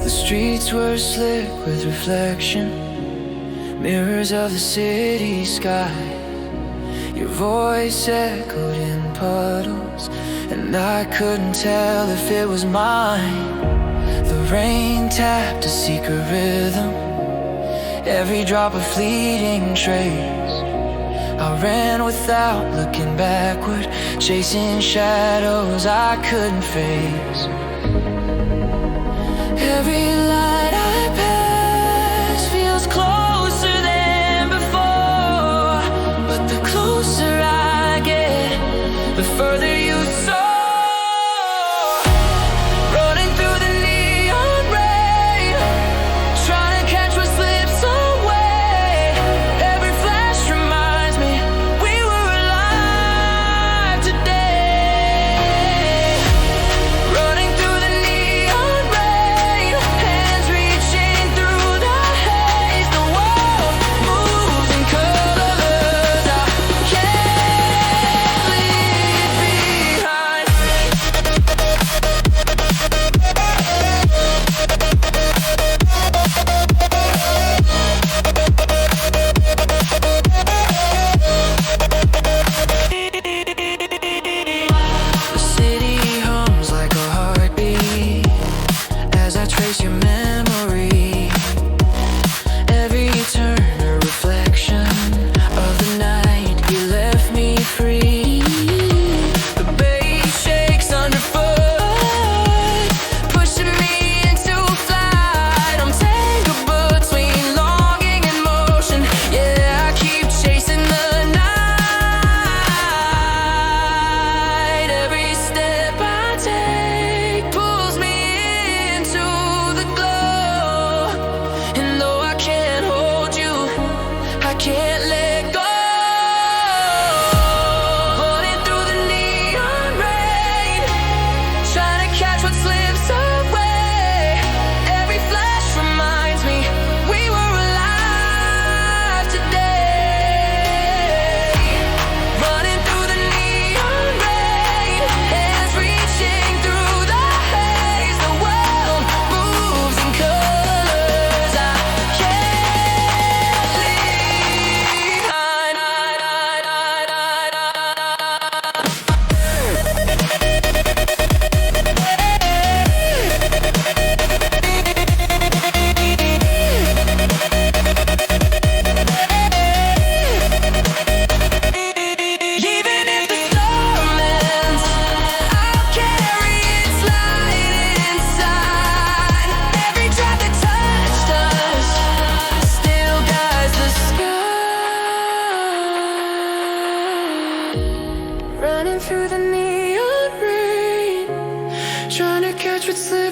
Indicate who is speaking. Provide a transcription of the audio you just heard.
Speaker 1: The streets were slick with reflection, mirrors of the city sky. Your voice echoed in puddles, and I couldn't tell if it was mine. The rain tapped a secret rhythm, every drop a fleeting trace. I ran without looking backward, chasing shadows I couldn't face. Every light I pass feels closer than before, but the closer I get, the further you soar. Running through the neon rain, trying to catch what slips away. Every flash reminds me we were alive today. Running through the neon rain, hands reaching through the haze. The world moves in colors I can't leave behind. The city hums like a heartbeat as I trace your memory. Every turn a reflection of the night you left me free. The bass shakes underfoot, pushing me into flight. I'm tangled between longing and motion. Yeah, I keep chasing the night. Every step I take pulls me into the glow. And though I can't hold you, I can't let go. Running through the neon rain, trying to catch what slips away. Every flash reminds me we were alive today. Running through the neon rain, hands reaching through the haze. The world moves in colors I can't leave behind. Even if the storm ends, I'll carry its light inside. Every drop that touched us still guides the sky. Running through the neon rain, trying to catch what slips